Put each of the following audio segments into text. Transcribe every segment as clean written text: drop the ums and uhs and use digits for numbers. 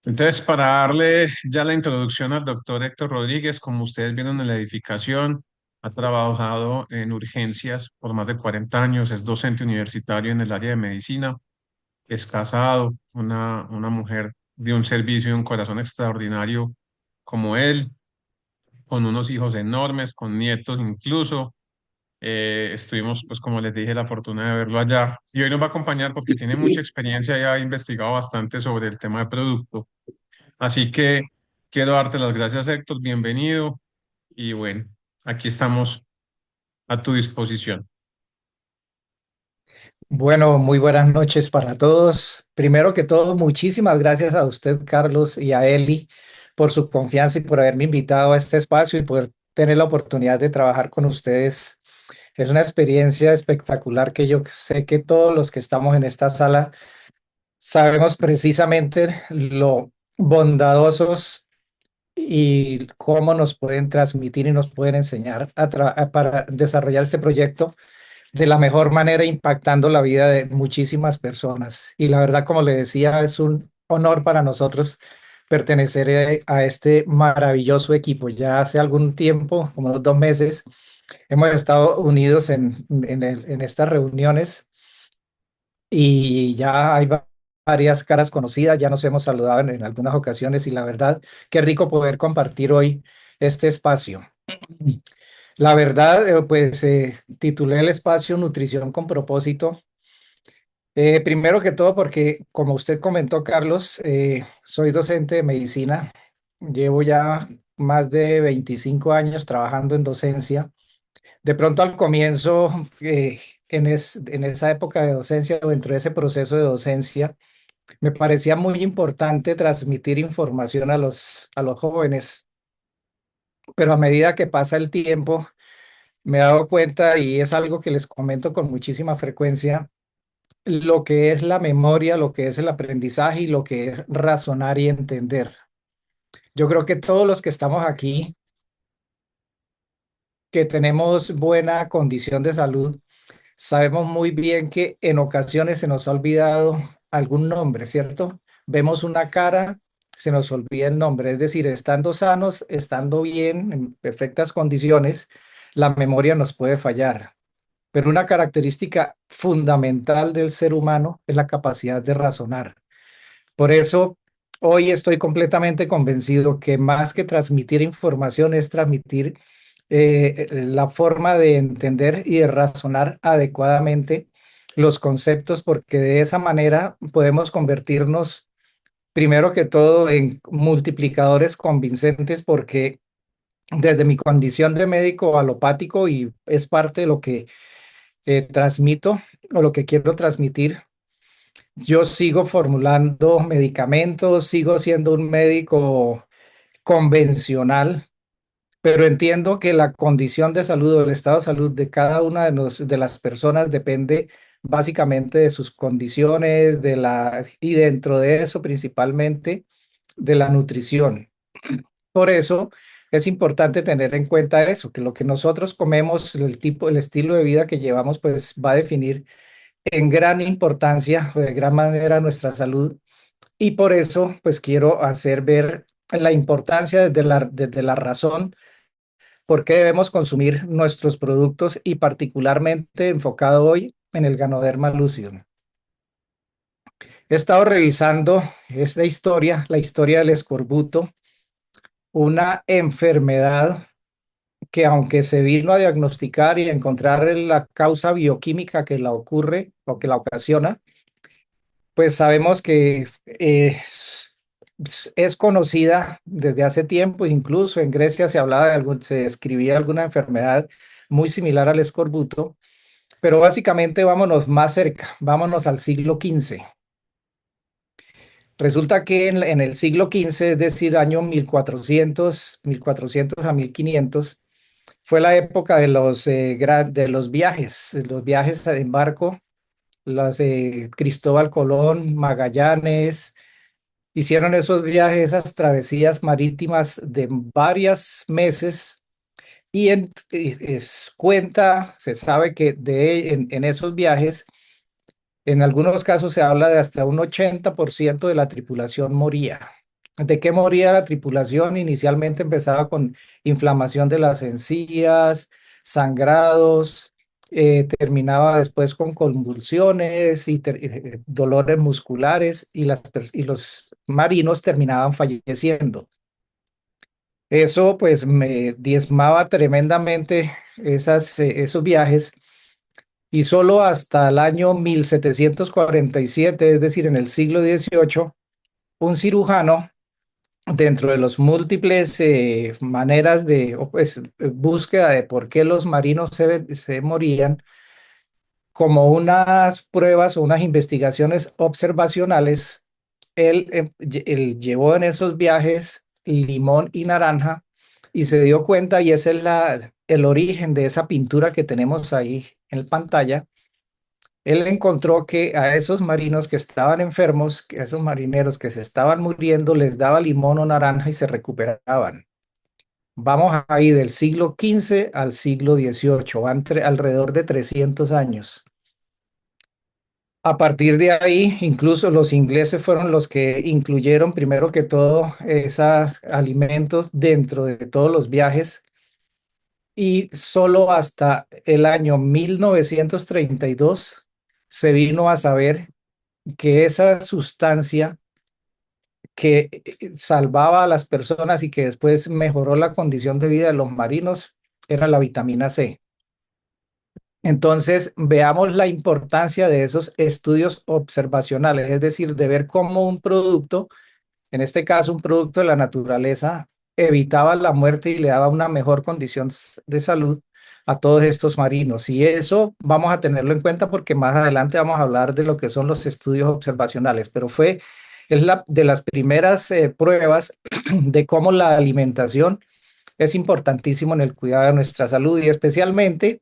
Entonces, para darle ya la introducción al doctor Héctor Rodríguez, como ustedes vieron en la edificación, ha trabajado en urgencias por más de 40 años, es docente universitario en el área de medicina, es casado, una mujer de un servicio y un corazón extraordinario como él, con unos hijos enormes, con nietos incluso. Estuvimos, pues como les dije, la fortuna de verlo allá y hoy nos va a acompañar porque tiene mucha experiencia y ha investigado bastante sobre el tema de producto. Así que quiero darte las gracias, Héctor, bienvenido y bueno, aquí estamos a tu disposición. Bueno, muy buenas noches para todos. Primero que todo, muchísimas gracias a usted, Carlos, y a Eli por su confianza y por haberme invitado a este espacio y poder tener la oportunidad de trabajar con ustedes. Es una experiencia espectacular que yo sé que todos los que estamos en esta sala sabemos precisamente lo bondadosos y cómo nos pueden transmitir y nos pueden enseñar para desarrollar este proyecto de la mejor manera, impactando la vida de muchísimas personas. Y la verdad, como le decía, es un honor para nosotros pertenecer a este maravilloso equipo. Ya hace algún tiempo, como unos 2 meses, hemos estado unidos en estas reuniones y ya hay varias caras conocidas, ya nos hemos saludado en algunas ocasiones y la verdad, qué rico poder compartir hoy este espacio. La verdad, pues titulé el espacio Nutrición con propósito. Primero que todo, porque como usted comentó, Carlos, soy docente de medicina. Llevo ya más de 25 años trabajando en docencia. De pronto al comienzo, en esa época de docencia o dentro de ese proceso de docencia, me parecía muy importante transmitir información a los jóvenes, pero a medida que pasa el tiempo, me he dado cuenta y es algo que les comento con muchísima frecuencia lo que es la memoria, lo que es el aprendizaje y lo que es razonar y entender. Yo creo que todos los que estamos aquí, que tenemos buena condición de salud, sabemos muy bien que en ocasiones se nos ha olvidado algún nombre, ¿cierto? Vemos una cara, se nos olvida el nombre, es decir, estando sanos, estando bien, en perfectas condiciones, la memoria nos puede fallar. Pero una característica fundamental del ser humano es la capacidad de razonar. Por eso, hoy estoy completamente convencido que más que transmitir información es transmitir la forma de entender y de razonar adecuadamente los conceptos, porque de esa manera podemos convertirnos, primero que todo, en multiplicadores convincentes, porque desde mi condición de médico alopático, y es parte de lo que transmito o lo que quiero transmitir, yo sigo formulando medicamentos, sigo siendo un médico convencional, pero entiendo que la condición de salud o el estado de salud de cada una de las personas depende básicamente de sus condiciones, y dentro de eso principalmente de la nutrición. Por eso es importante tener en cuenta eso, que lo que nosotros comemos, el tipo, el estilo de vida que llevamos, pues va a definir en gran importancia, o de gran manera, nuestra salud. Y por eso, pues quiero hacer ver la importancia desde la razón, por qué debemos consumir nuestros productos y particularmente enfocado hoy en el Ganoderma lucidum. He estado revisando esta historia, la historia del escorbuto, una enfermedad que aunque se vino a diagnosticar y a encontrar la causa bioquímica que la ocurre o que la ocasiona, pues sabemos que es conocida desde hace tiempo, incluso en Grecia se hablaba se describía alguna enfermedad muy similar al escorbuto, pero básicamente vámonos más cerca, vámonos al siglo XV. Resulta que en el siglo XV, es decir, año 1400 a 1500, fue la época de de los viajes en barco, Cristóbal Colón, Magallanes. Hicieron esos viajes, esas travesías marítimas de varios meses y se sabe que en esos viajes, en algunos casos se habla de hasta un 80% de la tripulación moría. ¿De qué moría la tripulación? Inicialmente empezaba con inflamación de las encías, sangrados, terminaba después con convulsiones y dolores musculares y, y los marinos terminaban falleciendo. Eso pues me diezmaba tremendamente esos viajes y solo hasta el año 1747, es decir, en el siglo XVIII, un cirujano, dentro de los múltiples maneras de o, pues, búsqueda de por qué los marinos se morían, como unas pruebas o unas investigaciones observacionales, él llevó en esos viajes limón y naranja y se dio cuenta, y ese es el origen de esa pintura que tenemos ahí en pantalla. Él encontró que a esos marinos que estaban enfermos, que a esos marineros que se estaban muriendo, les daba limón o naranja y se recuperaban. Vamos ahí del siglo XV al siglo XVIII, van alrededor de 300 años. A partir de ahí, incluso los ingleses fueron los que incluyeron primero que todo esos alimentos dentro de todos los viajes, y solo hasta el año 1932 se vino a saber que esa sustancia que salvaba a las personas y que después mejoró la condición de vida de los marinos era la vitamina C. Entonces, veamos la importancia de esos estudios observacionales, es decir, de ver cómo un producto, en este caso un producto de la naturaleza, evitaba la muerte y le daba una mejor condición de salud a todos estos marinos. Y eso vamos a tenerlo en cuenta porque más adelante vamos a hablar de lo que son los estudios observacionales, pero es la de las primeras pruebas de cómo la alimentación es importantísimo en el cuidado de nuestra salud y especialmente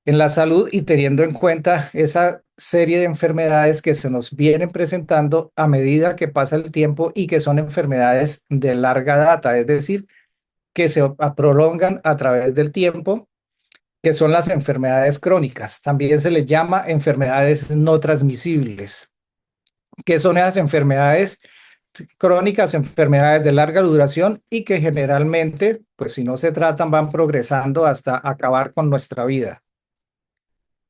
en la salud, y teniendo en cuenta esa serie de enfermedades que se nos vienen presentando a medida que pasa el tiempo y que son enfermedades de larga data, es decir, que se prolongan a través del tiempo, que son las enfermedades crónicas. También se les llama enfermedades no transmisibles. ¿Qué son esas enfermedades crónicas? Enfermedades de larga duración y que generalmente, pues si no se tratan, van progresando hasta acabar con nuestra vida.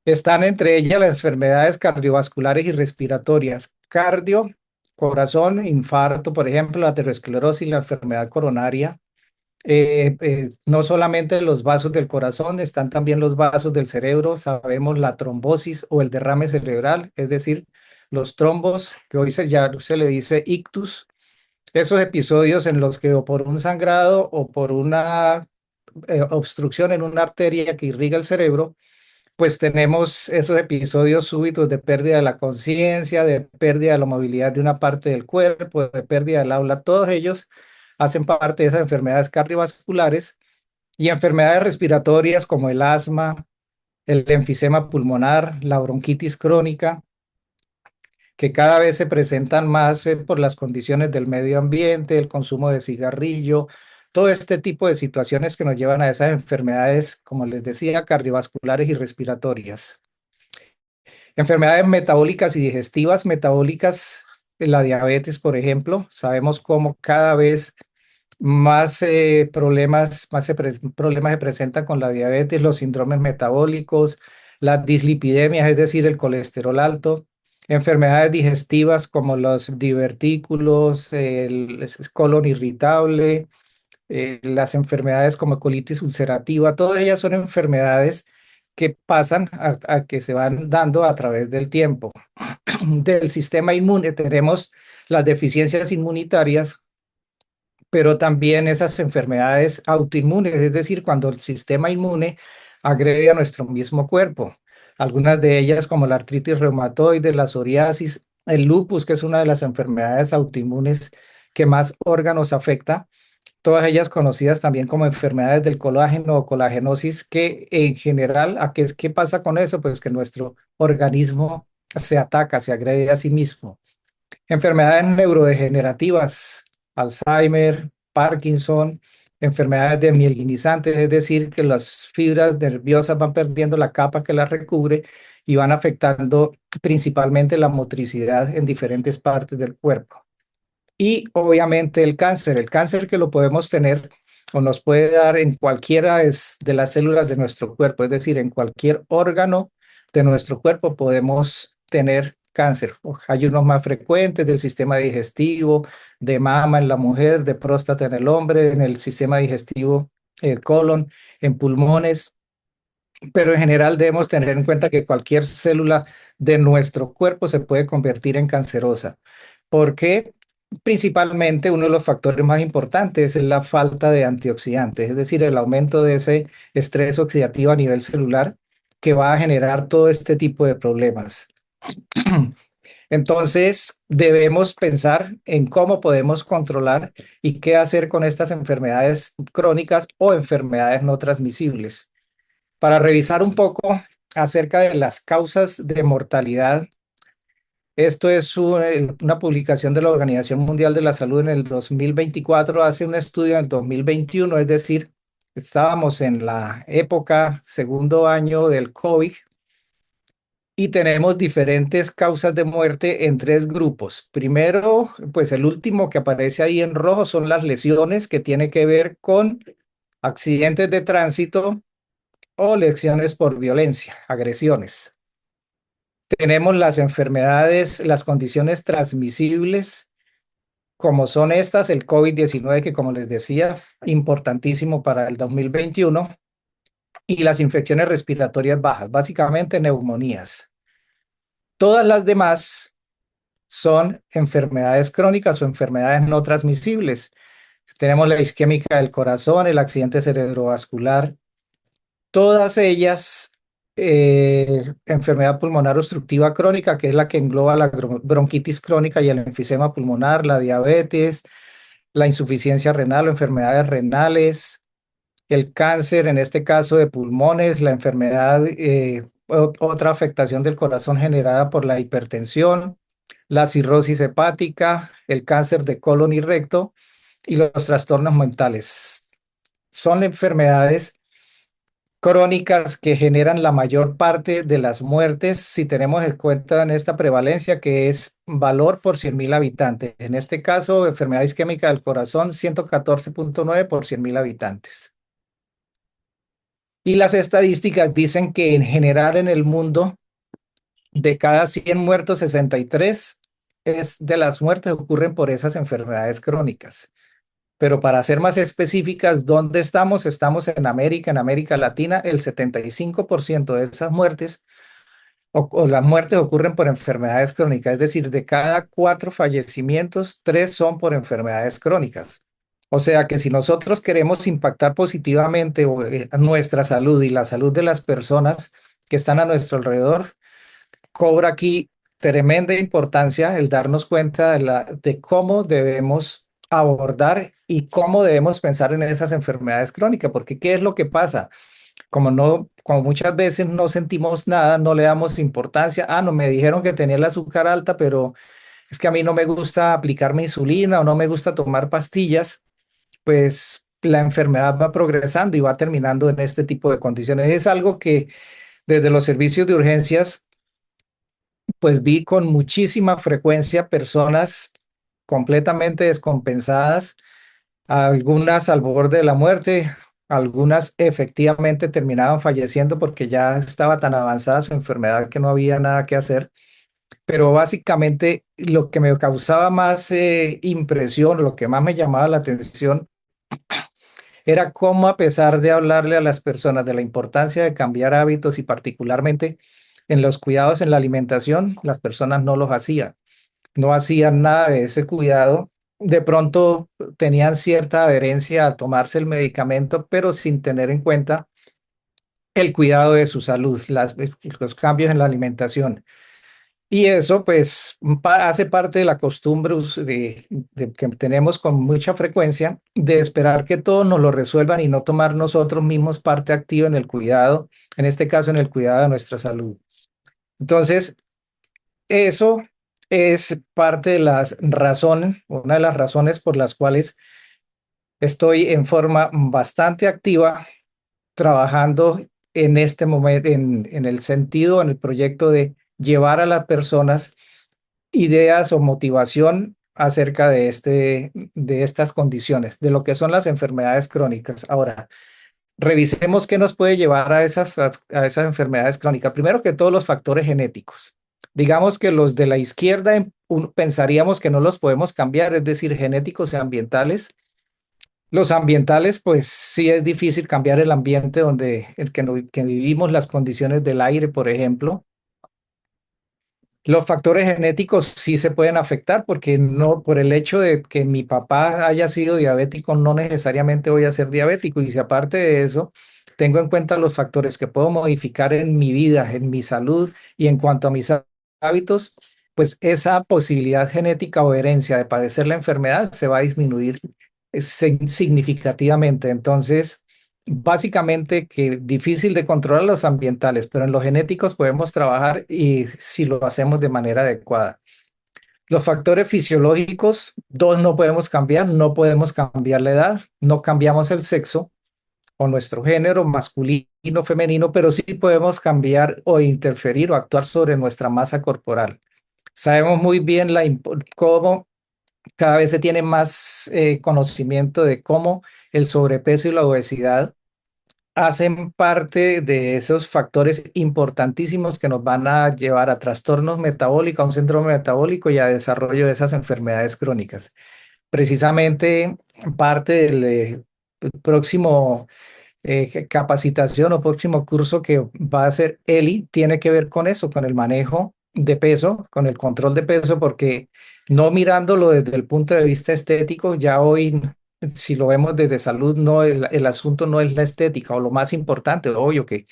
Están entre ellas las enfermedades cardiovasculares y respiratorias. Cardio, corazón, infarto, por ejemplo, la aterosclerosis, la enfermedad coronaria. No solamente los vasos del corazón, están también los vasos del cerebro. Sabemos la trombosis o el derrame cerebral, es decir, los trombos, que hoy ya se le dice ictus. Esos episodios en los que o por un sangrado o por una obstrucción en una arteria que irriga el cerebro, pues tenemos esos episodios súbitos de pérdida de la conciencia, de pérdida de la movilidad de una parte del cuerpo, de pérdida del habla. Todos ellos hacen parte de esas enfermedades cardiovasculares y enfermedades respiratorias como el asma, el enfisema pulmonar, la bronquitis crónica, que cada vez se presentan más por las condiciones del medio ambiente, el consumo de cigarrillo, todo este tipo de situaciones que nos llevan a esas enfermedades, como les decía, cardiovasculares y respiratorias. Enfermedades metabólicas y digestivas. Metabólicas, la diabetes, por ejemplo, sabemos cómo cada vez más problemas se presentan con la diabetes, los síndromes metabólicos, las dislipidemias, es decir, el colesterol alto. Enfermedades digestivas como los divertículos, el colon irritable, las enfermedades como colitis ulcerativa, todas ellas son enfermedades que pasan a que se van dando a través del tiempo. Del sistema inmune tenemos las deficiencias inmunitarias, pero también esas enfermedades autoinmunes, es decir, cuando el sistema inmune agrede a nuestro mismo cuerpo. Algunas de ellas como la artritis reumatoide, la psoriasis, el lupus, que es una de las enfermedades autoinmunes que más órganos afecta, todas ellas conocidas también como enfermedades del colágeno o colagenosis, que en general, ¿qué pasa con eso? Pues que nuestro organismo se ataca, se agrede a sí mismo. Enfermedades neurodegenerativas, Alzheimer, Parkinson, enfermedades desmielinizantes, es decir, que las fibras nerviosas van perdiendo la capa que las recubre y van afectando principalmente la motricidad en diferentes partes del cuerpo. y obviamente el cáncer que lo podemos tener o nos puede dar en cualquiera de las células de nuestro cuerpo, es decir, en cualquier órgano de nuestro cuerpo podemos tener cáncer. Hay unos más frecuentes del sistema digestivo, de mama en la mujer, de próstata en el hombre, en el sistema digestivo, el colon, en pulmones, pero en general debemos tener en cuenta que cualquier célula de nuestro cuerpo se puede convertir en cancerosa, porque principalmente uno de los factores más importantes es la falta de antioxidantes, es decir, el aumento de ese estrés oxidativo a nivel celular que va a generar todo este tipo de problemas. Entonces, debemos pensar en cómo podemos controlar y qué hacer con estas enfermedades crónicas o enfermedades no transmisibles. Para revisar un poco acerca de las causas de mortalidad, esto es una publicación de la Organización Mundial de la Salud en el 2024, hace un estudio en el 2021, es decir, estábamos en la época, segundo año del COVID, y tenemos diferentes causas de muerte en tres grupos. Primero, pues el último que aparece ahí en rojo son las lesiones que tiene que ver con accidentes de tránsito o lesiones por violencia, agresiones. Tenemos las enfermedades, las condiciones transmisibles, como son estas, el COVID-19, que como les decía, importantísimo para el 2021, y las infecciones respiratorias bajas, básicamente neumonías. Todas las demás son enfermedades crónicas o enfermedades no transmisibles. Tenemos la isquémica del corazón, el accidente cerebrovascular, todas ellas, enfermedad pulmonar obstructiva crónica, que es la que engloba la bronquitis crónica y el enfisema pulmonar, la diabetes, la insuficiencia renal o enfermedades renales, el cáncer, en este caso de pulmones, la enfermedad, otra afectación del corazón generada por la hipertensión, la cirrosis hepática, el cáncer de colon y recto y los trastornos mentales. Son enfermedades crónicas que generan la mayor parte de las muertes si tenemos en cuenta en esta prevalencia que es valor por 100.000 habitantes. En este caso, enfermedad isquémica del corazón, 114,9 por 100.000 habitantes. Y las estadísticas dicen que en general en el mundo, de cada 100 muertos, 63 es de las muertes ocurren por esas enfermedades crónicas. Pero para ser más específicas, ¿dónde estamos? Estamos en América Latina. El 75% de esas muertes o las muertes ocurren por enfermedades crónicas. Es decir, de cada 4 fallecimientos, 3 son por enfermedades crónicas. O sea que si nosotros queremos impactar positivamente nuestra salud y la salud de las personas que están a nuestro alrededor, cobra aquí tremenda importancia el darnos cuenta de cómo debemos abordar y cómo debemos pensar en esas enfermedades crónicas, porque ¿qué es lo que pasa? Como muchas veces no sentimos nada, no le damos importancia. Ah, no, me dijeron que tenía el azúcar alta, pero es que a mí no me gusta aplicarme insulina o no me gusta tomar pastillas, pues la enfermedad va progresando y va terminando en este tipo de condiciones. Es algo que desde los servicios de urgencias pues vi con muchísima frecuencia personas completamente descompensadas, algunas al borde de la muerte, algunas efectivamente terminaban falleciendo porque ya estaba tan avanzada su enfermedad que no había nada que hacer. Pero básicamente lo que me causaba más impresión, lo que más me llamaba la atención, era cómo a pesar de hablarle a las personas de la importancia de cambiar hábitos y particularmente en los cuidados en la alimentación, las personas no los hacían, no hacían nada de ese cuidado. De pronto tenían cierta adherencia a tomarse el medicamento, pero sin tener en cuenta el cuidado de su salud, los cambios en la alimentación. Y eso pues hace parte de la costumbre que tenemos con mucha frecuencia de esperar que todos nos lo resuelvan y no tomar nosotros mismos parte activa en el cuidado, en este caso en el cuidado de nuestra salud. Entonces, eso es parte de las razones, una de las razones por las cuales estoy en forma bastante activa trabajando en este momento, en el sentido, en el proyecto de llevar a las personas ideas o motivación acerca de estas condiciones, de lo que son las enfermedades crónicas. Ahora, revisemos qué nos puede llevar a esas enfermedades crónicas. Primero que todos los factores genéticos. Digamos que los de la izquierda pensaríamos que no los podemos cambiar, es decir, genéticos y ambientales. Los ambientales, pues sí es difícil cambiar el ambiente donde el que, que vivimos, las condiciones del aire, por ejemplo. Los factores genéticos sí se pueden afectar porque no, por el hecho de que mi papá haya sido diabético, no necesariamente voy a ser diabético. Y si aparte de eso, tengo en cuenta los factores que puedo modificar en mi vida, en mi salud y en cuanto a mis hábitos, pues esa posibilidad genética o herencia de padecer la enfermedad se va a disminuir significativamente. Entonces, básicamente que difícil de controlar los ambientales, pero en los genéticos podemos trabajar y si lo hacemos de manera adecuada. Los factores fisiológicos, dos no podemos cambiar, no podemos cambiar la edad, no cambiamos el sexo o nuestro género masculino, femenino, pero sí podemos cambiar o interferir o actuar sobre nuestra masa corporal. Sabemos muy bien cómo cada vez se tiene más conocimiento de cómo el sobrepeso y la obesidad hacen parte de esos factores importantísimos que nos van a llevar a trastornos metabólicos, a un síndrome metabólico y a desarrollo de esas enfermedades crónicas. Precisamente parte del próximo capacitación o próximo curso que va a hacer Eli tiene que ver con eso, con el manejo de peso, con el control de peso, porque no mirándolo desde el punto de vista estético, ya hoy, si lo vemos desde salud, no, el asunto no es la estética o lo más importante, obvio que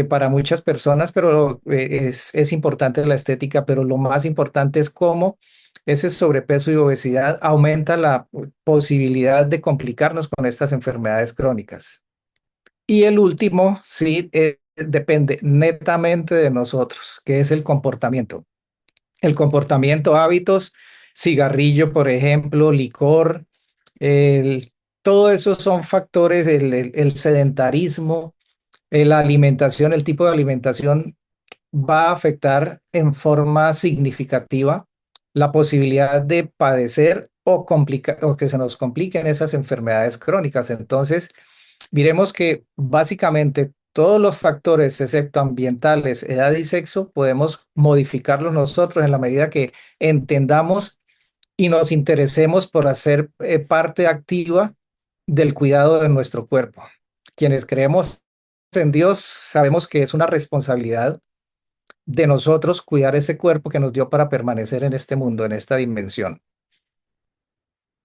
para muchas personas, pero es importante la estética, pero lo más importante es cómo ese sobrepeso y obesidad aumenta la posibilidad de complicarnos con estas enfermedades crónicas. Y el último, sí, depende netamente de nosotros, que es el comportamiento. El comportamiento, hábitos, cigarrillo, por ejemplo, licor, el, todo eso son factores, el sedentarismo, la alimentación, el tipo de alimentación va a afectar en forma significativa la posibilidad de padecer o que se nos compliquen esas enfermedades crónicas. Entonces, miremos que básicamente todos los factores, excepto ambientales, edad y sexo, podemos modificarlos nosotros en la medida que entendamos y nos interesemos por hacer parte activa del cuidado de nuestro cuerpo. Quienes creemos en Dios sabemos que es una responsabilidad de nosotros cuidar ese cuerpo que nos dio para permanecer en este mundo, en esta dimensión.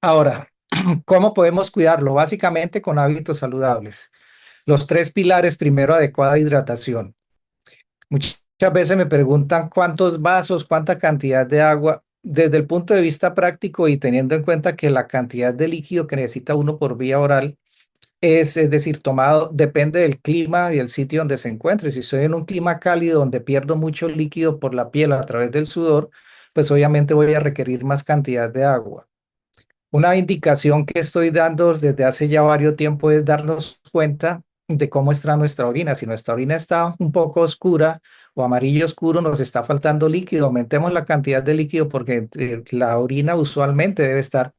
Ahora, ¿cómo podemos cuidarlo? Básicamente con hábitos saludables. Los tres pilares, primero, adecuada hidratación. Muchas veces me preguntan cuántos vasos, cuánta cantidad de agua. Desde el punto de vista práctico y teniendo en cuenta que la cantidad de líquido que necesita uno por vía oral es decir, tomado, depende del clima y el sitio donde se encuentre. Si estoy en un clima cálido donde pierdo mucho líquido por la piel a través del sudor, pues obviamente voy a requerir más cantidad de agua. Una indicación que estoy dando desde hace ya varios tiempo es darnos cuenta de cómo está nuestra orina. Si nuestra orina está un poco oscura o amarillo oscuro, nos está faltando líquido. Aumentemos la cantidad de líquido porque la orina usualmente debe estar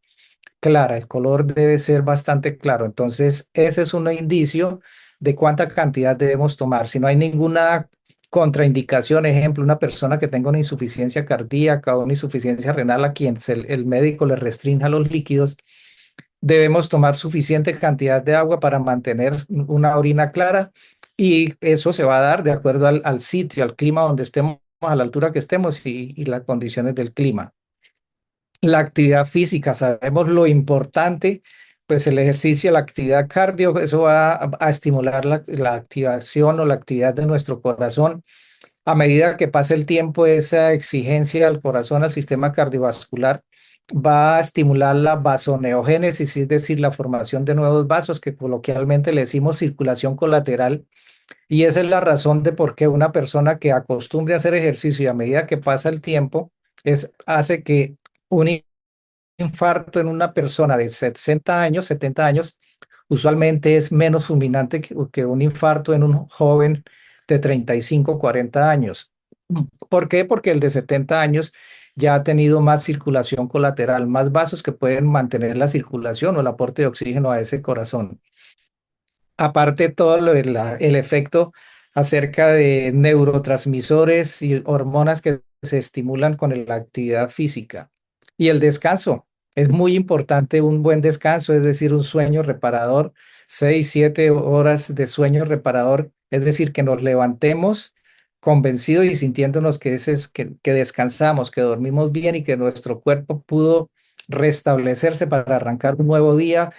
clara, el color debe ser bastante claro. Entonces, ese es un indicio de cuánta cantidad debemos tomar. Si no hay ninguna contraindicación, ejemplo, una persona que tenga una insuficiencia cardíaca o una insuficiencia renal a quien el médico le restrinja los líquidos, debemos tomar suficiente cantidad de agua para mantener una orina clara y eso se va a dar de acuerdo al sitio, al clima donde estemos, a la altura que estemos y las condiciones del clima. La actividad física, sabemos lo importante, pues el ejercicio, la actividad cardio, eso va a estimular la activación o la actividad de nuestro corazón. A medida que pase el tiempo, esa exigencia al corazón, al sistema cardiovascular, va a estimular la vasoneogénesis, es decir, la formación de nuevos vasos, que coloquialmente le decimos circulación colateral. Y esa es la razón de por qué una persona que acostumbre a hacer ejercicio y a medida que pasa el tiempo, hace que un infarto en una persona de 60 años, 70 años, usualmente es menos fulminante que un infarto en un joven de 35, 40 años. ¿Por qué? Porque el de 70 años ya ha tenido más circulación colateral, más vasos que pueden mantener la circulación o el aporte de oxígeno a ese corazón. Aparte todo el efecto acerca de neurotransmisores y hormonas que se estimulan con la actividad física. Y el descanso. Es muy importante un buen descanso, es decir, un sueño reparador, 6, 7 horas de sueño reparador, es decir, que nos levantemos convencidos y sintiéndonos que descansamos, que dormimos bien y que nuestro cuerpo pudo restablecerse para arrancar un nuevo día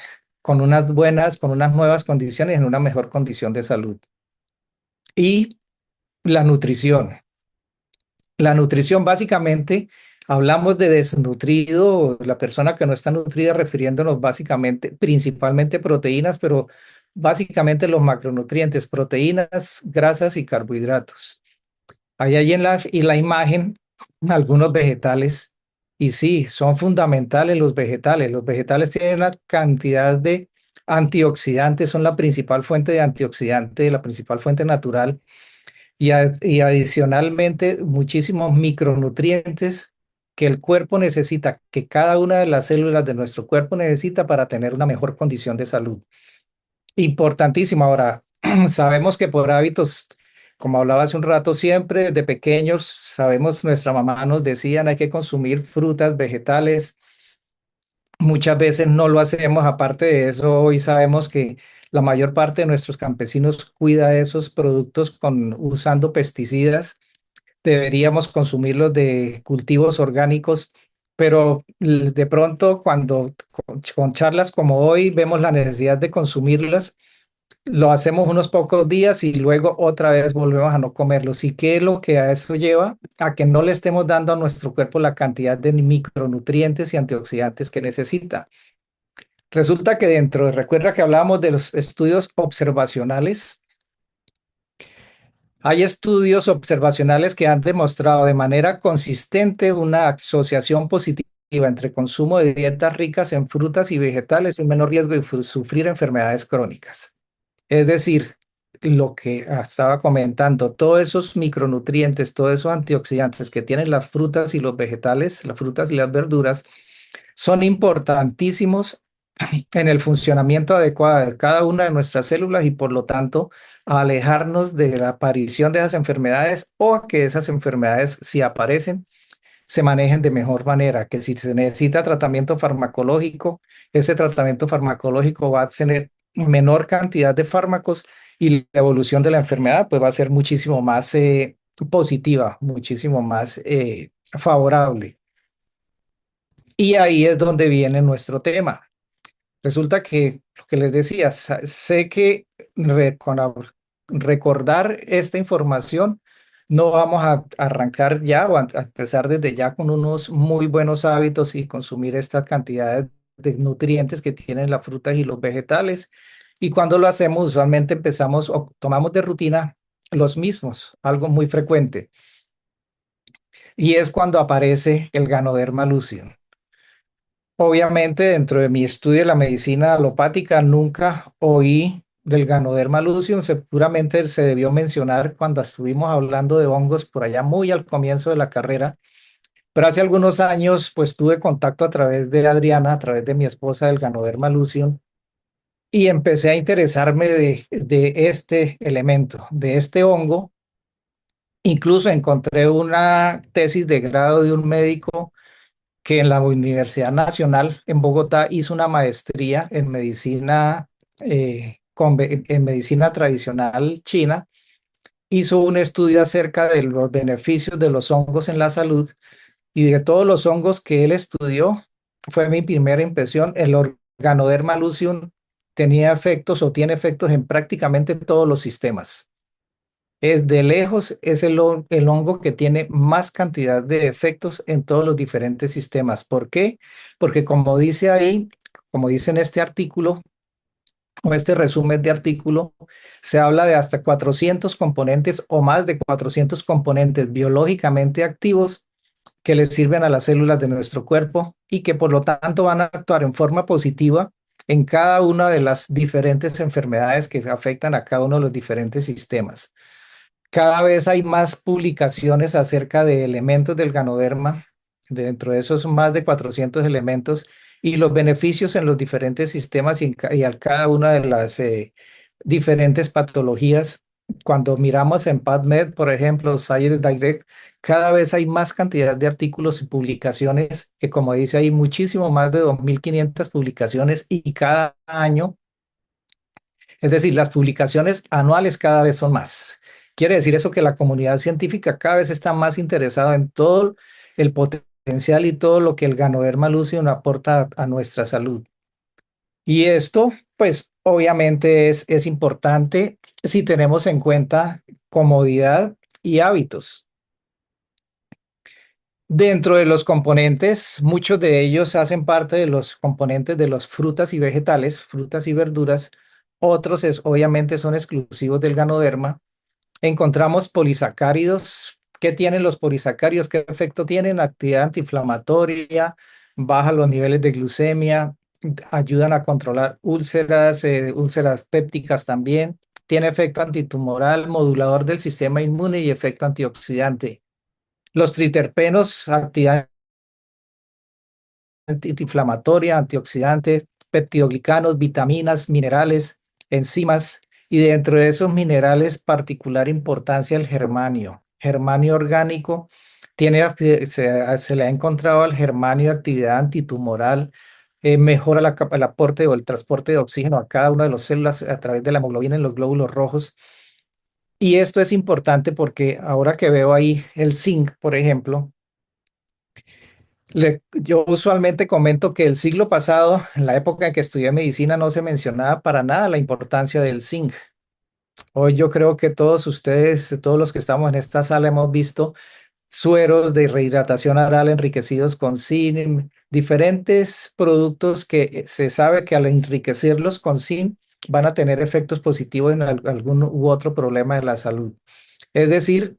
con unas nuevas condiciones, en una mejor condición de salud. Y la nutrición. La nutrición básicamente, hablamos de desnutrido, la persona que no está nutrida, refiriéndonos básicamente, principalmente proteínas, pero básicamente los macronutrientes, proteínas, grasas y carbohidratos. Hay ahí y la imagen algunos vegetales, y sí, son fundamentales los vegetales. Los vegetales tienen una cantidad de antioxidantes, son la principal fuente de antioxidantes, la principal fuente natural, y adicionalmente muchísimos micronutrientes que el cuerpo necesita, que cada una de las células de nuestro cuerpo necesita para tener una mejor condición de salud. Importantísimo. Ahora, sabemos que por hábitos, como hablaba hace un rato, siempre desde pequeños, sabemos, nuestra mamá nos decían, hay que consumir frutas, vegetales. Muchas veces no lo hacemos. Aparte de eso, hoy sabemos que la mayor parte de nuestros campesinos cuida esos productos usando pesticidas. Deberíamos consumirlos de cultivos orgánicos, pero de pronto cuando con charlas como hoy vemos la necesidad de consumirlas, lo hacemos unos pocos días y luego otra vez volvemos a no comerlos. ¿Y qué es lo que a eso lleva? A que no le estemos dando a nuestro cuerpo la cantidad de micronutrientes y antioxidantes que necesita. Resulta que recuerda que hablábamos de los estudios observacionales. Hay estudios observacionales que han demostrado de manera consistente una asociación positiva entre consumo de dietas ricas en frutas y vegetales y un menor riesgo de sufrir enfermedades crónicas. Es decir, lo que estaba comentando, todos esos micronutrientes, todos esos antioxidantes que tienen las frutas y los vegetales, las frutas y las verduras, son importantísimos en el funcionamiento adecuado de cada una de nuestras células y por lo tanto a alejarnos de la aparición de esas enfermedades o a que esas enfermedades, si aparecen, se manejen de mejor manera, que si se necesita tratamiento farmacológico, ese tratamiento farmacológico va a tener menor cantidad de fármacos y la evolución de la enfermedad pues va a ser muchísimo más positiva, muchísimo más favorable. Y ahí es donde viene nuestro tema. Resulta que, lo que les decía, sé que recordar esta información no vamos a arrancar ya o a empezar desde ya con unos muy buenos hábitos y consumir estas cantidades de nutrientes que tienen las frutas y los vegetales. Y cuando lo hacemos, usualmente empezamos o tomamos de rutina los mismos, algo muy frecuente. Y es cuando aparece el Ganoderma lucidum. Obviamente, dentro de mi estudio de la medicina alopática, nunca oí del Ganoderma lucidum. Seguramente se debió mencionar cuando estuvimos hablando de hongos por allá muy al comienzo de la carrera. Pero hace algunos años, pues tuve contacto a través de Adriana, a través de mi esposa, del Ganoderma lucidum, y empecé a interesarme de este elemento, de este hongo. Incluso encontré una tesis de grado de un médico que en la Universidad Nacional en Bogotá hizo una maestría en medicina, en medicina tradicional china, hizo un estudio acerca de los beneficios de los hongos en la salud y de todos los hongos que él estudió, fue mi primera impresión, el Organoderma lucidum tenía efectos o tiene efectos en prácticamente todos los sistemas. Es de lejos, es el hongo que tiene más cantidad de efectos en todos los diferentes sistemas. ¿Por qué? Porque como dice ahí, como dice en este artículo, o este resumen de artículo, se habla de hasta 400 componentes o más de 400 componentes biológicamente activos que les sirven a las células de nuestro cuerpo y que por lo tanto van a actuar en forma positiva en cada una de las diferentes enfermedades que afectan a cada uno de los diferentes sistemas. Cada vez hay más publicaciones acerca de elementos del Ganoderma. Dentro de esos más de 400 elementos y los beneficios en los diferentes sistemas y a cada una de las diferentes patologías. Cuando miramos en PubMed, por ejemplo, Science Direct, cada vez hay más cantidad de artículos y publicaciones, que como dice, hay muchísimo más de 2.500 publicaciones y cada año, es decir, las publicaciones anuales cada vez son más. Quiere decir eso que la comunidad científica cada vez está más interesada en todo el potencial y todo lo que el Ganoderma lucidum aporta a nuestra salud. Y esto, pues, obviamente es importante si tenemos en cuenta comodidad y hábitos. Dentro de los componentes, muchos de ellos hacen parte de los componentes de las frutas y vegetales, frutas y verduras. Otros obviamente son exclusivos del Ganoderma. Encontramos polisacáridos. ¿Qué tienen los polisacáridos? ¿Qué efecto tienen? Actividad antiinflamatoria, baja los niveles de glucemia, ayudan a controlar úlceras, úlceras pépticas también. Tiene efecto antitumoral, modulador del sistema inmune y efecto antioxidante. Los triterpenos, actividad antiinflamatoria, antioxidantes, peptidoglicanos, vitaminas, minerales, enzimas, y dentro de esos minerales, particular importancia el germanio. Germanio orgánico se le ha encontrado al germanio actividad antitumoral, mejora el aporte o el transporte de oxígeno a cada una de las células a través de la hemoglobina en los glóbulos rojos. Y esto es importante porque ahora que veo ahí el zinc, por ejemplo, yo usualmente comento que el siglo pasado, en la época en que estudié medicina, no se mencionaba para nada la importancia del zinc. Hoy yo creo que todos ustedes, todos los que estamos en esta sala, hemos visto sueros de rehidratación oral enriquecidos con zinc, diferentes productos que se sabe que al enriquecerlos con zinc van a tener efectos positivos en algún u otro problema de la salud. Es decir,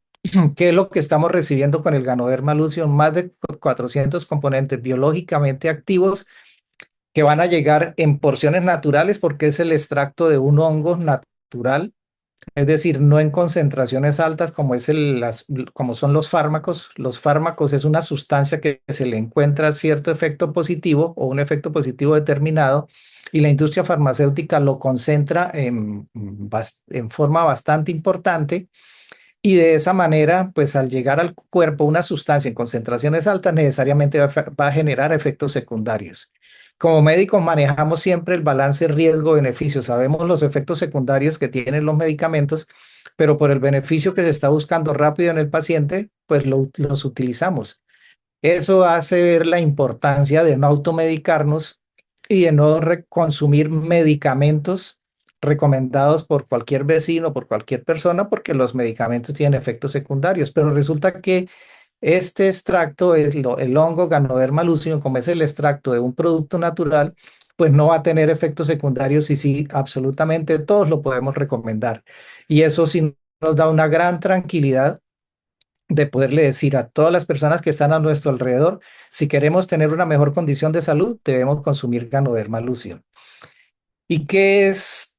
¿qué es lo que estamos recibiendo con el Ganoderma lucidum? Más de 400 componentes biológicamente activos que van a llegar en porciones naturales porque es el extracto de un hongo natural, es decir, no en concentraciones altas como, como son los fármacos. Los fármacos es una sustancia que se le encuentra cierto efecto positivo o un efecto positivo determinado y la industria farmacéutica lo concentra en forma bastante importante y de esa manera, pues al llegar al cuerpo una sustancia en concentraciones altas, necesariamente va a generar efectos secundarios. Como médicos manejamos siempre el balance riesgo-beneficio. Sabemos los efectos secundarios que tienen los medicamentos, pero por el beneficio que se está buscando rápido en el paciente, pues los utilizamos. Eso hace ver la importancia de no automedicarnos y de no consumir medicamentos recomendados por cualquier vecino, por cualquier persona, porque los medicamentos tienen efectos secundarios. Pero resulta que este extracto, el hongo Ganoderma lucidum, como es el extracto de un producto natural, pues no va a tener efectos secundarios y sí, absolutamente todos lo podemos recomendar. Y eso sí nos da una gran tranquilidad de poderle decir a todas las personas que están a nuestro alrededor, si queremos tener una mejor condición de salud, debemos consumir Ganoderma lucidum. ¿Y qué es,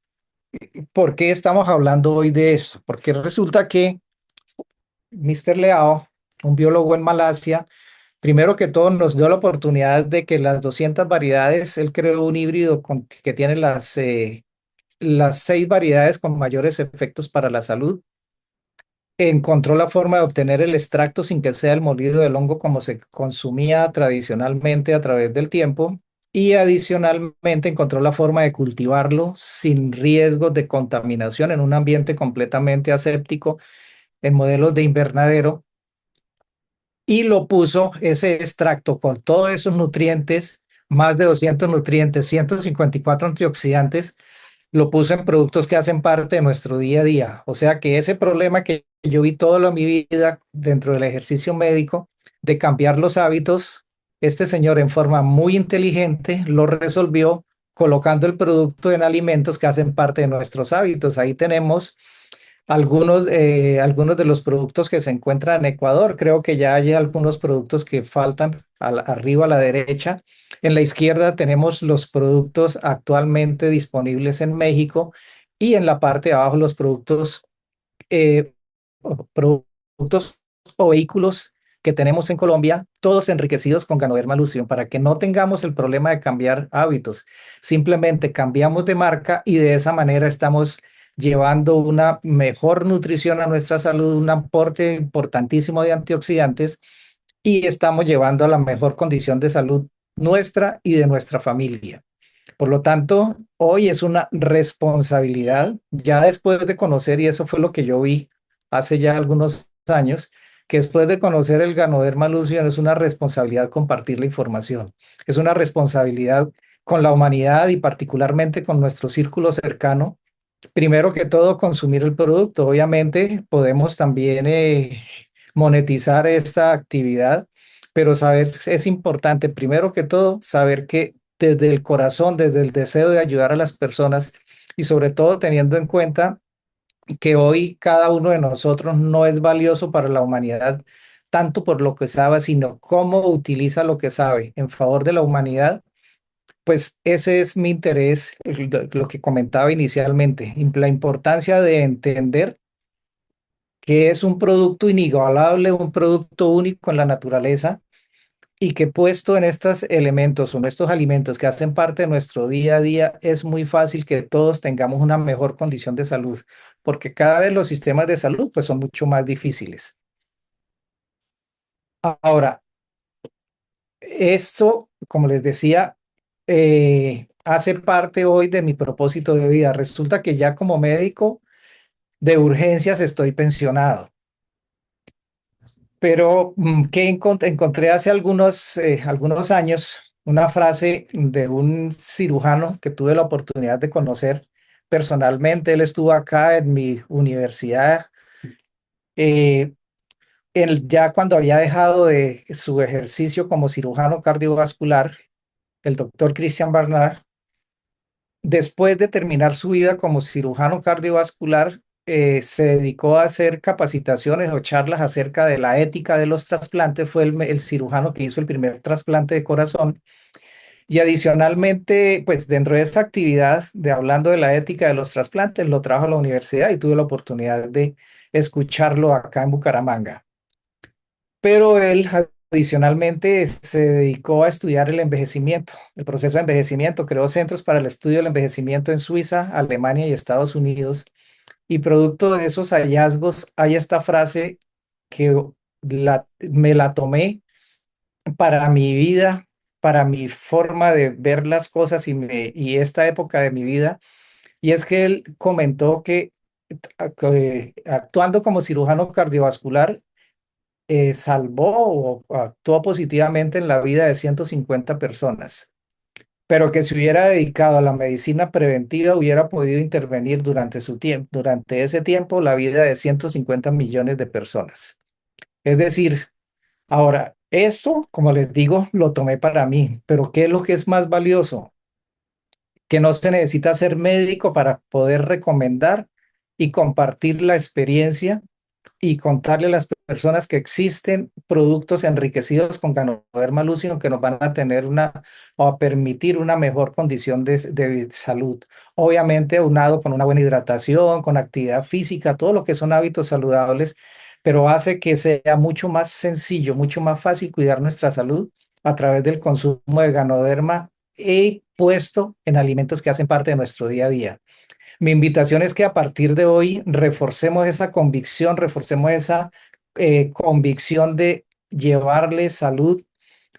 por qué estamos hablando hoy de esto? Porque resulta que Mr. Leao, un biólogo en Malasia, primero que todo nos dio la oportunidad de que las 200 variedades, él creó un híbrido que tiene las 6 variedades con mayores efectos para la salud. Encontró la forma de obtener el extracto sin que sea el molido del hongo como se consumía tradicionalmente a través del tiempo. Y adicionalmente encontró la forma de cultivarlo sin riesgos de contaminación en un ambiente completamente aséptico, en modelos de invernadero. Y lo puso ese extracto con todos esos nutrientes, más de 200 nutrientes, 154 antioxidantes, lo puso en productos que hacen parte de nuestro día a día. O sea que ese problema que yo vi toda mi vida dentro del ejercicio médico de cambiar los hábitos, este señor en forma muy inteligente lo resolvió colocando el producto en alimentos que hacen parte de nuestros hábitos. Ahí tenemos algunos de los productos que se encuentran en Ecuador. Creo que ya hay algunos productos que faltan arriba a la derecha. En la izquierda tenemos los productos actualmente disponibles en México y en la parte de abajo los productos, eh, productos o vehículos que tenemos en Colombia, todos enriquecidos con Ganoderma Lucidum, para que no tengamos el problema de cambiar hábitos. Simplemente cambiamos de marca y de esa manera estamos llevando una mejor nutrición a nuestra salud, un aporte importantísimo de antioxidantes y estamos llevando a la mejor condición de salud nuestra y de nuestra familia. Por lo tanto, hoy es una responsabilidad, ya después de conocer, y eso fue lo que yo vi hace ya algunos años, que después de conocer el Ganoderma lucidum es una responsabilidad compartir la información, es una responsabilidad con la humanidad y particularmente con nuestro círculo cercano. Primero que todo, consumir el producto. Obviamente, podemos también monetizar esta actividad, pero saber, es importante, primero que todo, saber que desde el corazón, desde el deseo de ayudar a las personas y sobre todo teniendo en cuenta que hoy cada uno de nosotros no es valioso para la humanidad tanto por lo que sabe, sino cómo utiliza lo que sabe en favor de la humanidad. Pues ese es mi interés, lo que comentaba inicialmente, la importancia de entender que es un producto inigualable, un producto único en la naturaleza y que puesto en estos elementos o en estos alimentos que hacen parte de nuestro día a día, es muy fácil que todos tengamos una mejor condición de salud, porque cada vez los sistemas de salud pues son mucho más difíciles. Ahora, esto, como les decía, hace parte hoy de mi propósito de vida. Resulta que ya como médico de urgencias estoy pensionado. Pero que encontré hace algunos años una frase de un cirujano que tuve la oportunidad de conocer personalmente. Él estuvo acá en mi universidad, eh, él ya cuando había dejado de su ejercicio como cirujano cardiovascular, el doctor Christian Barnard. Después de terminar su vida como cirujano cardiovascular, se dedicó a hacer capacitaciones o charlas acerca de la ética de los trasplantes. Fue el cirujano que hizo el primer trasplante de corazón. Y adicionalmente, pues dentro de esa actividad de hablando de la ética de los trasplantes, lo trajo a la universidad y tuve la oportunidad de escucharlo acá en Bucaramanga. Pero él adicionalmente se dedicó a estudiar el envejecimiento, el proceso de envejecimiento, creó centros para el estudio del envejecimiento en Suiza, Alemania y Estados Unidos. Y producto de esos hallazgos hay esta frase que me la tomé para mi vida, para mi forma de ver las cosas y esta época de mi vida. Y es que él comentó que actuando como cirujano cardiovascular, salvó o actuó positivamente en la vida de 150 personas, pero que si hubiera dedicado a la medicina preventiva hubiera podido intervenir durante su tiempo, durante ese tiempo, la vida de 150 millones de personas. Es decir, ahora, esto, como les digo, lo tomé para mí, pero ¿qué es lo que es más valioso? Que no se necesita ser médico para poder recomendar y compartir la experiencia y contarle a las personas que existen productos enriquecidos con Ganoderma lucidum que nos van a tener o a permitir una mejor condición de salud. Obviamente aunado con una buena hidratación, con actividad física, todo lo que son hábitos saludables, pero hace que sea mucho más sencillo, mucho más fácil cuidar nuestra salud a través del consumo de Ganoderma y puesto en alimentos que hacen parte de nuestro día a día. Mi invitación es que a partir de hoy reforcemos esa convicción, reforcemos esa convicción de llevarle salud,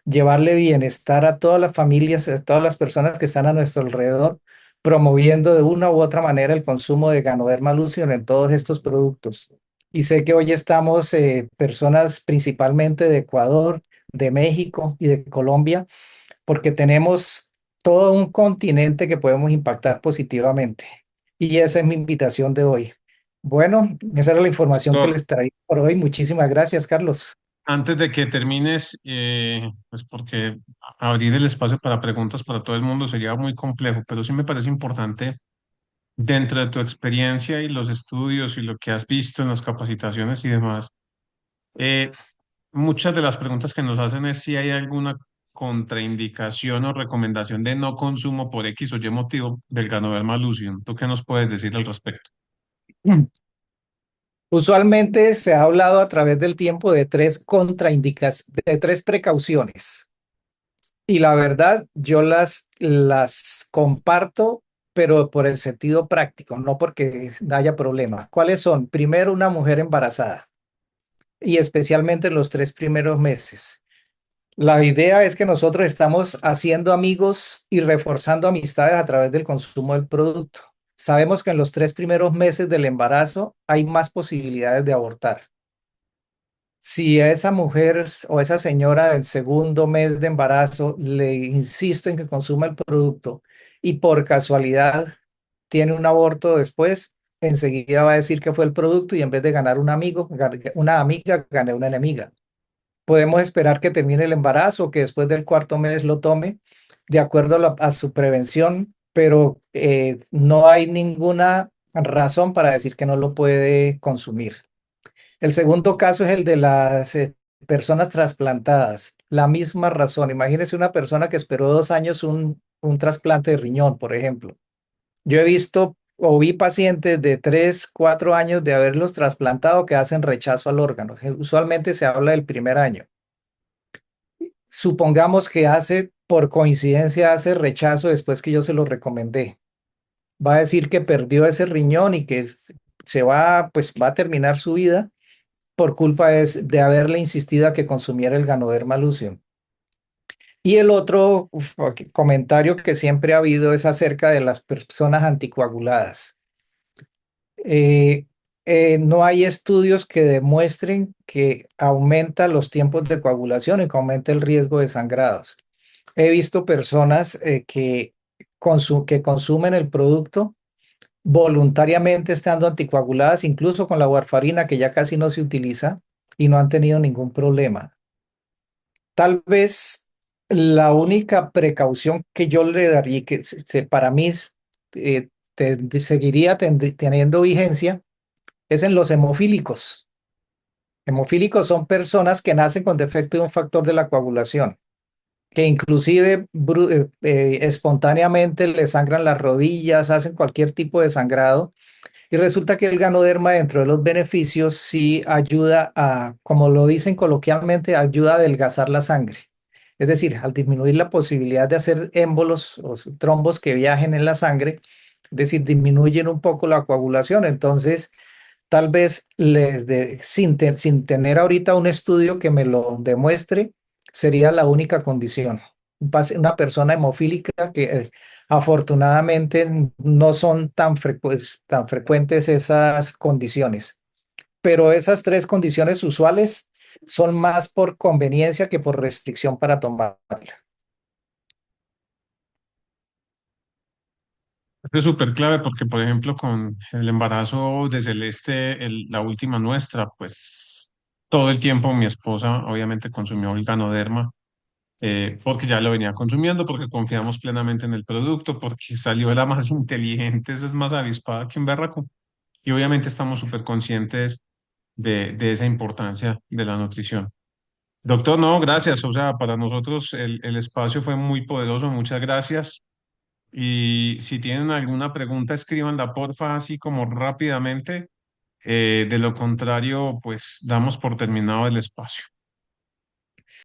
llevarle bienestar a todas las familias, a todas las personas que están a nuestro alrededor, promoviendo de una u otra manera el consumo de Ganoderma lucidum en todos estos productos. Y sé que hoy estamos personas principalmente de Ecuador, de México y de Colombia, porque tenemos todo un continente que podemos impactar positivamente. Y esa es mi invitación de hoy. Bueno, esa era la información que Doctor, les traí por hoy. Muchísimas gracias, Carlos. antes de que termines, pues porque abrir el espacio para preguntas para todo el mundo sería muy complejo, pero sí me parece importante dentro de tu experiencia y los estudios y lo que has visto en las capacitaciones y demás. eh, Muchas de las preguntas que nos hacen es si hay alguna contraindicación o recomendación de no consumo por X o Y motivo del Ganoderma lucidum. ¿Tú qué nos puedes decir al respecto? Usualmente se ha hablado a través del tiempo de tres de tres precauciones. Y la verdad, yo las comparto, pero por el sentido práctico, no porque haya problema. ¿Cuáles son? Primero, una mujer embarazada y especialmente en los 3 primeros meses. La idea es que nosotros estamos haciendo amigos y reforzando amistades a través del consumo del producto. Sabemos que en los 3 primeros meses del embarazo hay más posibilidades de abortar. Si a esa mujer o esa señora del segundo mes de embarazo le insisto en que consuma el producto y por casualidad tiene un aborto después, enseguida va a decir que fue el producto y en vez de ganar un amigo, una amiga, gane una enemiga. Podemos esperar que termine el embarazo, que después del cuarto mes lo tome de acuerdo a su prevención, pero no hay ninguna razón para decir que no lo puede consumir. El segundo caso es el de las personas trasplantadas. La misma razón. Imagínese una persona que esperó 2 años un trasplante de riñón, por ejemplo. Yo he visto o vi pacientes de 3, 4 años de haberlos trasplantado que hacen rechazo al órgano. Usualmente se habla del primer año. Supongamos que por coincidencia, hace rechazo después que yo se lo recomendé. Va a decir que perdió ese riñón y que pues va a terminar su vida por culpa de haberle insistido a que consumiera el Ganoderma lucidum. Y el otro comentario que siempre ha habido es acerca de las personas anticoaguladas. Eh, no hay estudios que demuestren que aumenta los tiempos de coagulación y que aumenta el riesgo de sangrados. He visto personas que consumen el producto voluntariamente estando anticoaguladas, incluso con la warfarina que ya casi no se utiliza y no han tenido ningún problema. Tal vez la única precaución que yo le daría, y que para mí seguiría teniendo vigencia, es en los hemofílicos. Hemofílicos son personas que nacen con defecto de un factor de la coagulación, que inclusive espontáneamente les sangran las rodillas, hacen cualquier tipo de sangrado. Y resulta que el Ganoderma, dentro de los beneficios, sí ayuda como lo dicen coloquialmente, ayuda a adelgazar la sangre. Es decir, al disminuir la posibilidad de hacer émbolos o trombos que viajen en la sangre, es decir, disminuyen un poco la coagulación. Entonces, tal vez sin tener ahorita un estudio que me lo demuestre, sería la única condición. Una persona hemofílica que afortunadamente no son tan frecuentes esas condiciones, pero esas tres condiciones usuales son más por conveniencia que por restricción para tomarla. Esto es súper clave porque, por ejemplo, con el embarazo de Celeste, la última nuestra, pues todo el tiempo mi esposa obviamente consumió el Ganoderma, porque ya lo venía consumiendo, porque confiamos plenamente en el producto, porque salió la más inteligente, esa es más avispada que un berraco. Y obviamente estamos súper conscientes de esa importancia de la nutrición. Doctor, no, gracias. O sea, para nosotros el espacio fue muy poderoso. Muchas gracias. Y si tienen alguna pregunta, escríbanla porfa, así como rápidamente. De lo contrario, pues damos por terminado el espacio.